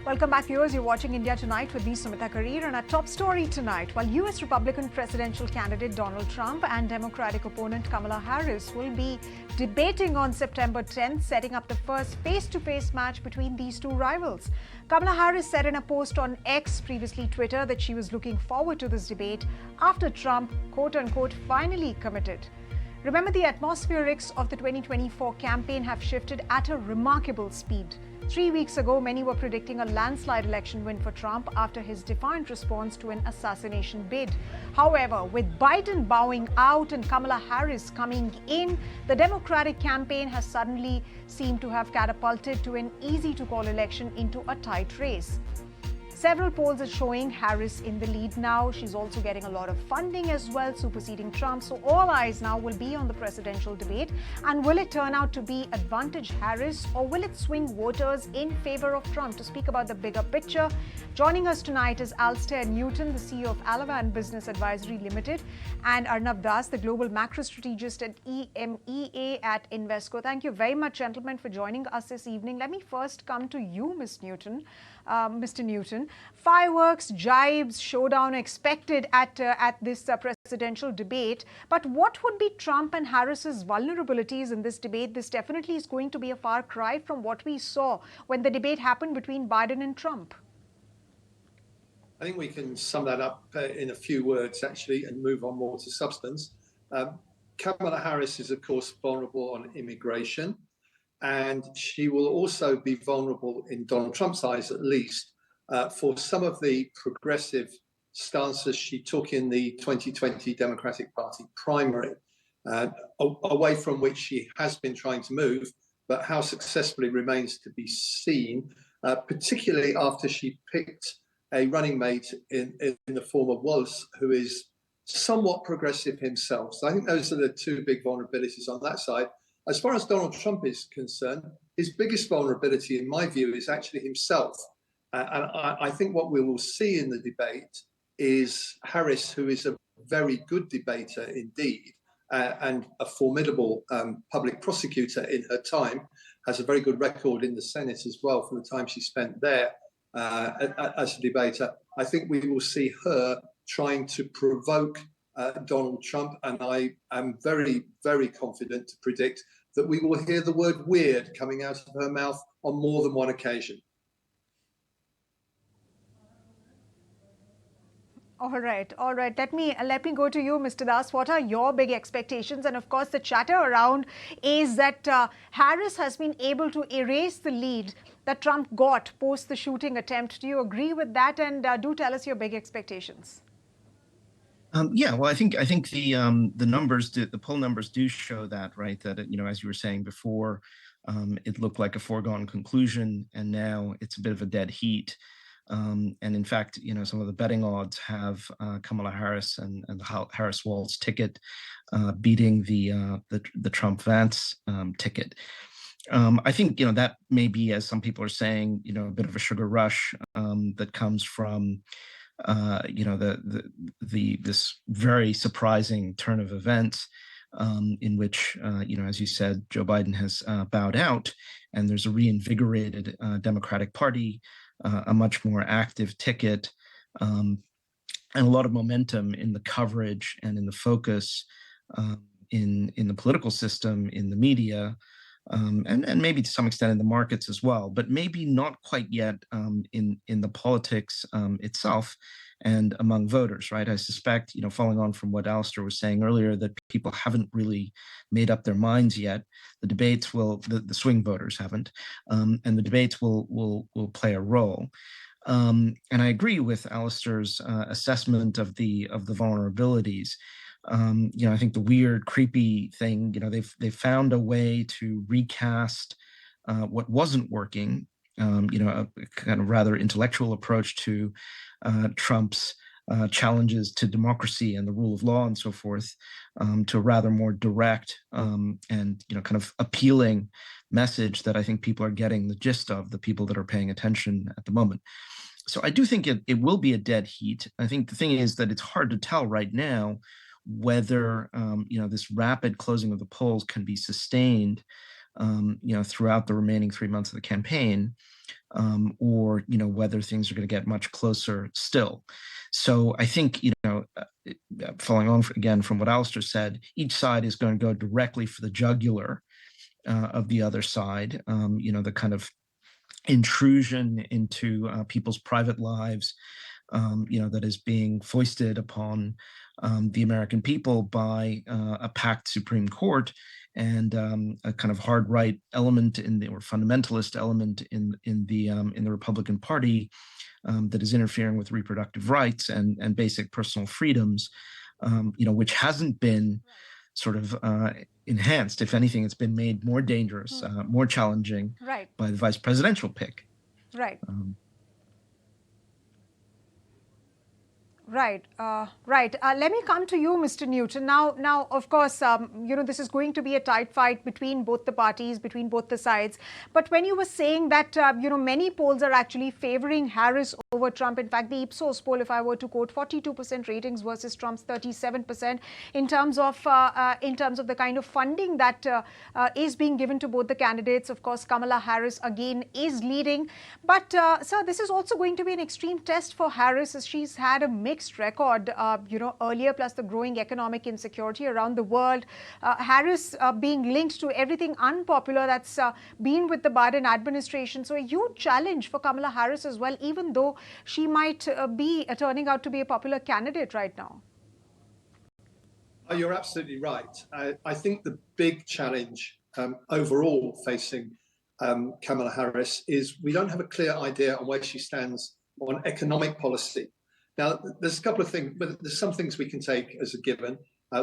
Welcome back, viewers. You're watching India Tonight with me, Sumita, Kareer, and our top story tonight. While US Republican presidential candidate Donald Trump and Democratic opponent Kamala Harris will be debating on September 10th, setting up the first face-to-face match between these two rivals. Kamala Harris said in a post on X, previously Twitter, that she was looking forward to this debate after Trump, quote-unquote, finally committed. Remember, the atmospherics of the 2024 campaign have shifted at a remarkable speed. 3 weeks ago, many were predicting a landslide election win for Trump after his defiant response to an assassination bid. However, with Biden bowing out and Kamala Harris coming in, the Democratic campaign has suddenly seemed to have catapulted to an easy-to-call election into a tight race. Several polls are showing Harris in the lead now. She's also getting a lot of funding as well, superseding Trump. So all eyes now will be on the presidential debate. And will it turn out to be advantage Harris, or will it swing voters in favor of Trump? To speak about the bigger picture, joining us tonight is Alastair Newton, the CEO of Alavan Business Advisory Limited, and Arnab, the global macro strategist at EMEA at Invesco. Thank you very much, gentlemen, for joining us this evening. Let me first come to you, Mr. Newton. Fireworks, jibes, showdown expected at this presidential debate. But what would be Trump and Harris's vulnerabilities in this debate? This definitely is going to be a far cry from what we saw when the debate happened between Biden and Trump. I think we can sum that up in a few words, actually, and move on more to substance. Kamala Harris is, of course, vulnerable on immigration. And she will also be vulnerable, in Donald Trump's eyes at least, for some of the progressive stances she took in the 2020 Democratic Party primary, away from which she has been trying to move, but how successfully remains to be seen, particularly after she picked a running mate in the form of Wallace, who is somewhat progressive himself. So I think those are the two big vulnerabilities on that side. As far as Donald Trump is concerned, his biggest vulnerability, in my view, is actually himself. And I think what we will see in the debate is Harris, who is a very good debater indeed, and a formidable public prosecutor in her time, has a very good record in the Senate as well from the time she spent there as a debater. I think we will see her trying to provoke Donald Trump, and I am very, very confident to predict that we will hear the word weird coming out of her mouth on more than one occasion. All right. Let me go to you, Mr. Das. What are your big expectations? And of course, the chatter around is that Harris has been able to erase the lead that Trump got post the shooting attempt. Do you agree with that? And do tell us your big expectations. Yeah, well, I think the numbers, the poll numbers do show that, right? That, as you were saying before, it looked like a foregone conclusion, and now it's a bit of a dead heat. And in fact, some of the betting odds have Kamala Harris and the Harris-Walz ticket beating the Trump-Vance ticket. I think that may be, as some people are saying, a bit of a sugar rush that comes from this very surprising turn of events in which, as you said, Joe Biden has bowed out, and there's a reinvigorated Democratic Party, a much more active ticket, and a lot of momentum in the coverage and in the focus in the political system, in the media, and maybe to some extent in the markets as well, but maybe not quite yet in the politics itself and among voters, right? I suspect, following on from what Alastair was saying earlier, that people haven't really made up their minds yet. The debates will, the swing voters haven't, and the debates will play a role. And I agree with Alastair's assessment of the vulnerabilities. I think the weird, creepy thing, they've found a way to recast what wasn't working, a kind of rather intellectual approach to Trump's challenges to democracy and the rule of law and so forth, to a rather more direct and kind of appealing message that I think people are getting the gist of, the people that are paying attention at the moment. So I do think it will be a dead heat. I think the thing is that it's hard to tell right now whether this rapid closing of the polls can be sustained throughout the remaining 3 months of the campaign, or whether things are going to get much closer still. So I think following on again from what Alastair said, each side is going to go directly for the jugular of the other side. The kind of intrusion into people's private lives, that is being foisted upon the American people by a packed Supreme Court, and a kind of hard right element or fundamentalist element in the Republican Party that is interfering with reproductive rights and basic personal freedoms, which hasn't been sort of enhanced. If anything, it's been made more dangerous, more challenging by the vice presidential pick. Right. Right, right. Let me come to you, Mr. Newton. Now, of course, this is going to be a tight fight between both the parties, between both the sides. But when you were saying that, many polls are actually favoring Harris over Trump. In fact, the Ipsos poll, if I were to quote, 42% ratings versus Trump's 37% in terms of the kind of funding that is being given to both the candidates. Of course, Kamala Harris again is leading. But, sir, this is also going to be an extreme test for Harris, as she's had a mixed record, earlier, plus the growing economic insecurity around the world. Harris being linked to everything unpopular that's been with the Biden administration. So a huge challenge for Kamala Harris as well, even though she might be turning out to be a popular candidate right now. Oh, you're absolutely right. I think the big challenge overall facing Kamala Harris is we don't have a clear idea on where she stands on economic policy. Now, there's a couple of things, but there's some things we can take as a given.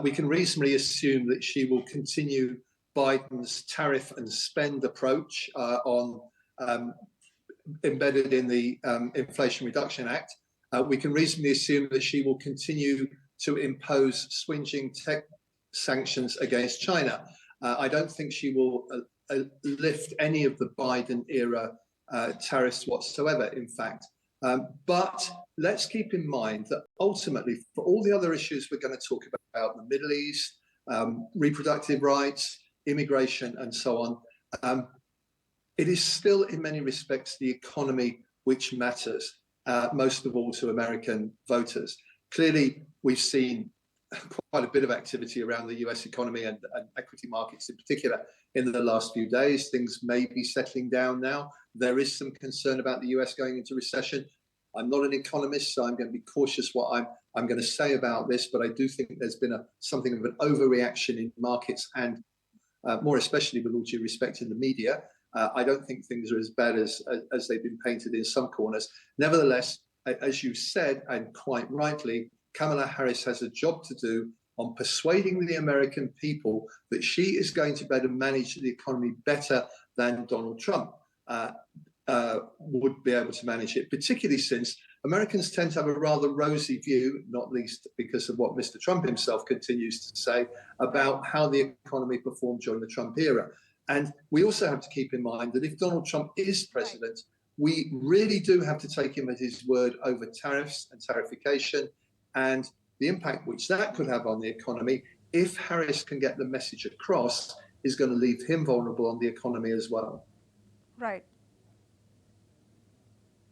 We can reasonably assume that she will continue Biden's tariff and spend approach embedded in the Inflation Reduction Act. We can reasonably assume that she will continue to impose swingeing tech sanctions against China. I don't think she will lift any of the Biden-era tariffs whatsoever, in fact. But let's keep in mind that ultimately, for all the other issues we're going to talk about, the Middle East, reproductive rights, immigration, and so on, it is still in many respects the economy which matters, most of all to American voters. Clearly, we've seen quite a bit of activity around the US economy and equity markets in particular in the last few days. Things may be settling down now. There is some concern about the US going into recession. I'm not an economist, so I'm going to be cautious what I'm going to say about this, but I do think there's been something of an overreaction in markets, and more especially with all due respect in the media. I don't think things are as bad as they've been painted in some corners. Nevertheless, as you said, and quite rightly, Kamala Harris has a job to do on persuading the American people that she is going to better manage the economy better than Donald Trump would be able to manage it, particularly since Americans tend to have a rather rosy view, not least because of what Mr. Trump himself continues to say about how the economy performed during the Trump era. And we also have to keep in mind that if Donald Trump is president, we really do have to take him at his word over tariffs and tarification and the impact which that could have on the economy. If Harris can get the message across, is going to leave him vulnerable on the economy as well. Right.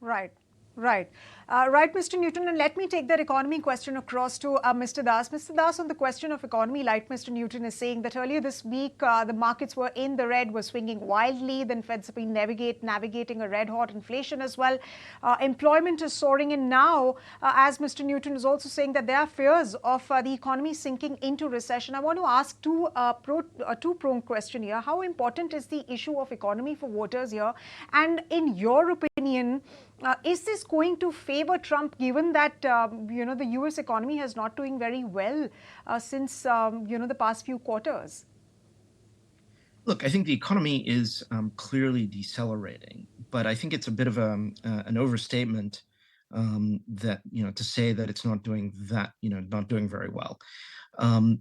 Right. Right. Right, Mr. Newton, and let me take that economy question across to Mr. Das. Mr. Das, on the question of economy, like Mr. Newton is saying, that earlier this week, the markets were in the red, were swinging wildly. Then Feds have been navigating a red-hot inflation as well. Employment is soaring. And now, as Mr. Newton is also saying, that there are fears of the economy sinking into recession. I want to ask two-pronged question here. How important is the issue of economy for voters here? And in your opinion, is this going to favor Trump, given that, the U.S. economy has not doing very well since, the past few quarters? Look, I think the economy is clearly decelerating, but I think it's a bit of an overstatement that, to say that it's not doing that, not doing very well. A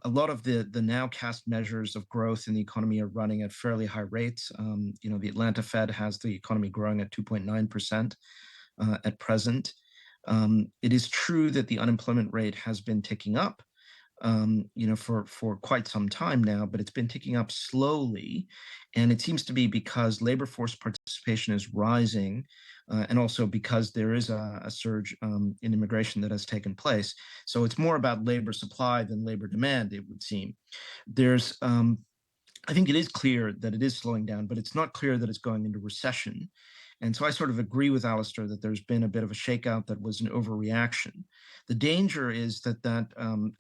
lot of the now cast measures of growth in the economy are running at fairly high rates. The Atlanta Fed has the economy growing at 2.9% at present. It is true that the unemployment rate has been ticking up, for quite some time now, but it's been ticking up slowly. And it seems to be because labor force participation is rising, and also because there is a surge in immigration that has taken place. So it's more about labor supply than labor demand, it would seem. I think it is clear that it is slowing down, but it's not clear that it's going into recession. And so I sort of agree with Alastair that there's been a bit of a shakeout that was an overreaction. The danger is that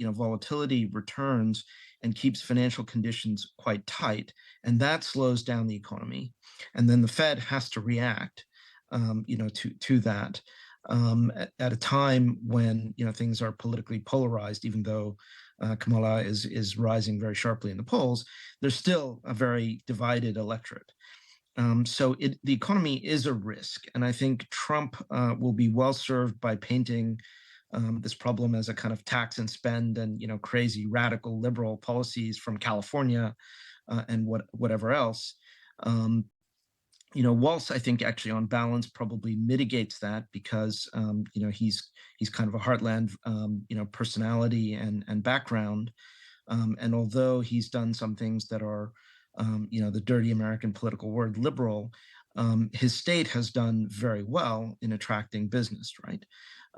volatility returns and keeps financial conditions quite tight, and that slows down the economy. And then the Fed has to react, to that. At a time when things are politically polarized, even though Kamala is rising very sharply in the polls, there's still a very divided electorate. So the economy is a risk, and I think Trump will be well served by painting this problem as a kind of tax and spend and crazy radical liberal policies from California and whatever else. Walz, I think, actually on balance probably mitigates that because he's kind of a heartland personality and background, and although he's done some things that are the dirty American political word liberal, his state has done very well in attracting business, right?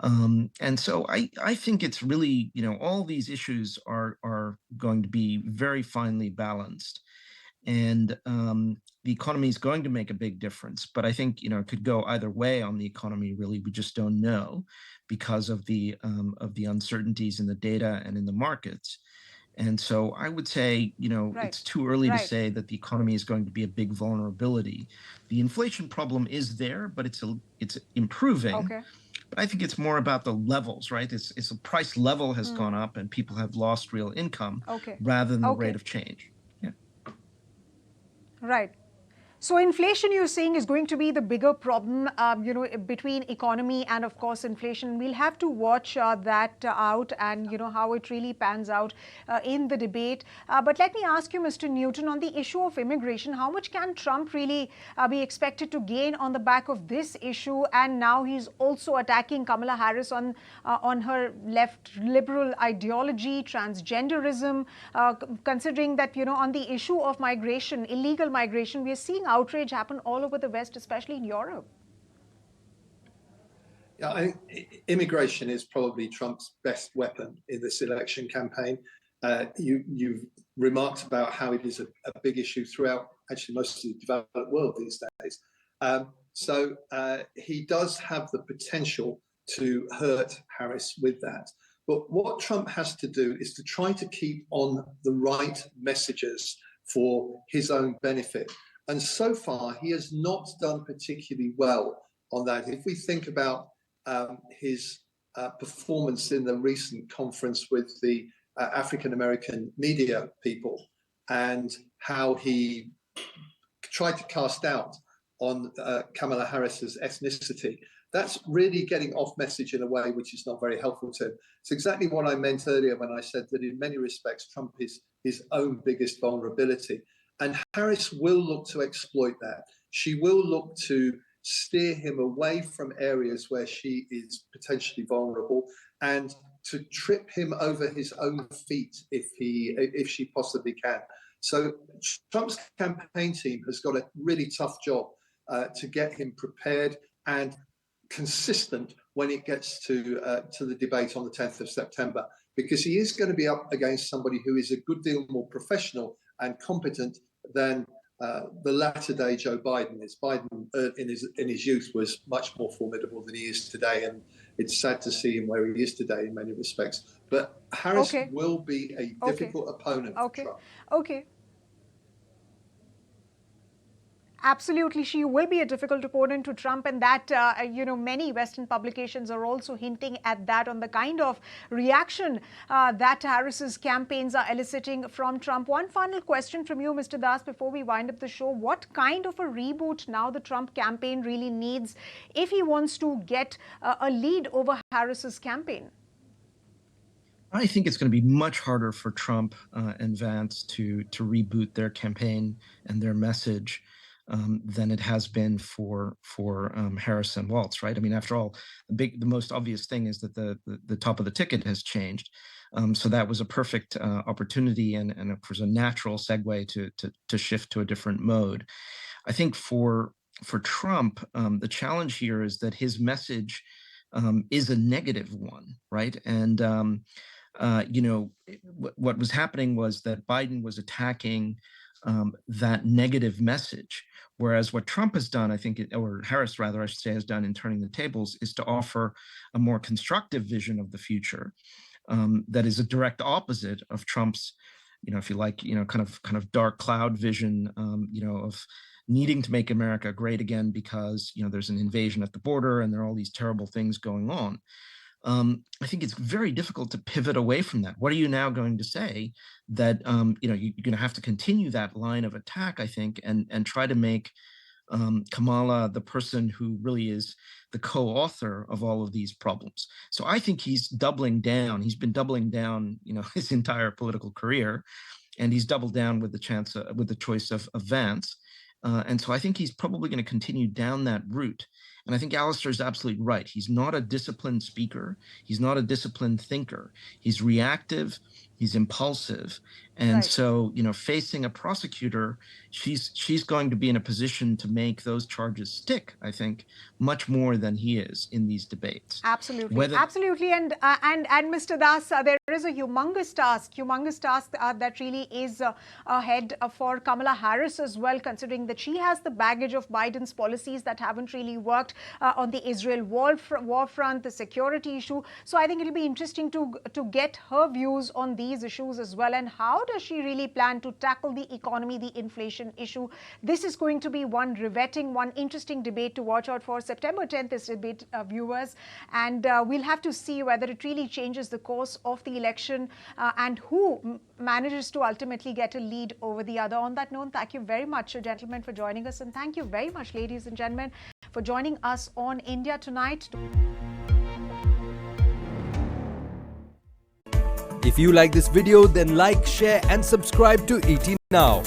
And so I think it's really, all these issues are going to be very finely balanced. And the economy is going to make a big difference, but I think it could go either way on the economy. Really, we just don't know because of the uncertainties in the data and in the markets. And so I would say, Right. it's too early to Right. say that the economy is going to be a big vulnerability. The inflation problem is there, but it's improving. Okay. But I think it's more about the levels, right? It's the price level has gone up and people have lost real income rather than the rate of change. Yeah. Right. So inflation, you're saying, is going to be the bigger problem, between economy and, of course, inflation. We'll have to watch that out and, how it really pans out in the debate. But let me ask you, Mr. Newton, on the issue of immigration, how much can Trump really be expected to gain on the back of this issue? And now he's also attacking Kamala Harris on her left liberal ideology, transgenderism, considering that, on the issue of migration, illegal migration, we're seeing outrage happen all over the West, especially in Europe. Yeah, I think immigration is probably Trump's best weapon in this election campaign. You've remarked about how it is a big issue throughout actually most of the developed world these days. So he does have the potential to hurt Harris with that. But what Trump has to do is to try to keep on the right messages for his own benefit. And so far, he has not done particularly well on that. If we think about his performance in the recent conference with the African-American media people and how he tried to cast doubt on Kamala Harris's ethnicity, that's really getting off message in a way which is not very helpful to him. It's exactly what I meant earlier when I said that in many respects, Trump is his own biggest vulnerability. And Harris will look to exploit that. She will look to steer him away from areas where she is potentially vulnerable and to trip him over his own feet if she possibly can. So Trump's campaign team has got a really tough job to get him prepared and consistent when it gets to the debate on the 10th of September, because he is going to be up against somebody who is a good deal more professional and competent than the latter-day Joe Biden is. Biden, in his youth, was much more formidable than he is today, and it's sad to see him where he is today in many respects. But Harris will be a difficult opponent for Trump. Okay. Absolutely, she will be a difficult opponent to Trump, and that, many Western publications are also hinting at that on the kind of reaction that Harris's campaigns are eliciting from Trump. One final question from you, Mr. Das, before we wind up the show. What kind of a reboot now the Trump campaign really needs if he wants to get a lead over Harris's campaign? I think it's going to be much harder for Trump and Vance to reboot their campaign and their message. than it has been for Harris and Waltz, right? I mean, after all, the most obvious thing is that the top of the ticket has changed. So that was a perfect opportunity and of course a natural segue to shift to a different mode. I think for Trump, the challenge here is that his message is a negative one, right? And what was happening was that Biden was attacking that negative message, whereas what Trump has done, I think, or Harris rather, I should say, has done in turning the tables, is to offer a more constructive vision of the future that is a direct opposite of Trump's, if you like, kind of dark cloud vision, of needing to make America great again because there's an invasion at the border and there are all these terrible things going on. I think it's very difficult to pivot away from that. What are you now going to say that you're going to have to continue that line of attack, I think, and try to make Kamala the person who really is the co-author of all of these problems. So I think he's doubling down. He's been doubling down, his entire political career, and he's doubled down with the choice of Vance. And so I think he's probably going to continue down that route. And I think Alastair is absolutely right. He's not a disciplined speaker. He's not a disciplined thinker. He's reactive. He's impulsive. And Right. so, facing a prosecutor, she's going to be in a position to make those charges stick, I think, much more than he is in these debates. Absolutely. Absolutely. And Mr. Das, there is a humongous task that really is ahead for Kamala Harris as well, considering that she has the baggage of Biden's policies that haven't really worked on the Israel war front, the security issue. So I think it'll be interesting to get her views on these issues as well. And how does she really plan to tackle the economy, the inflation issue? This is going to be one interesting debate to watch out for. September 10th is debate, viewers, and we'll have to see whether it really changes the course of the election and who manages to ultimately get a lead over the other. On that note, thank you very much, gentlemen, for joining us, and thank you very much, ladies and gentlemen, for joining us on India Tonight. If you like this video, then like, share and subscribe to ET Now.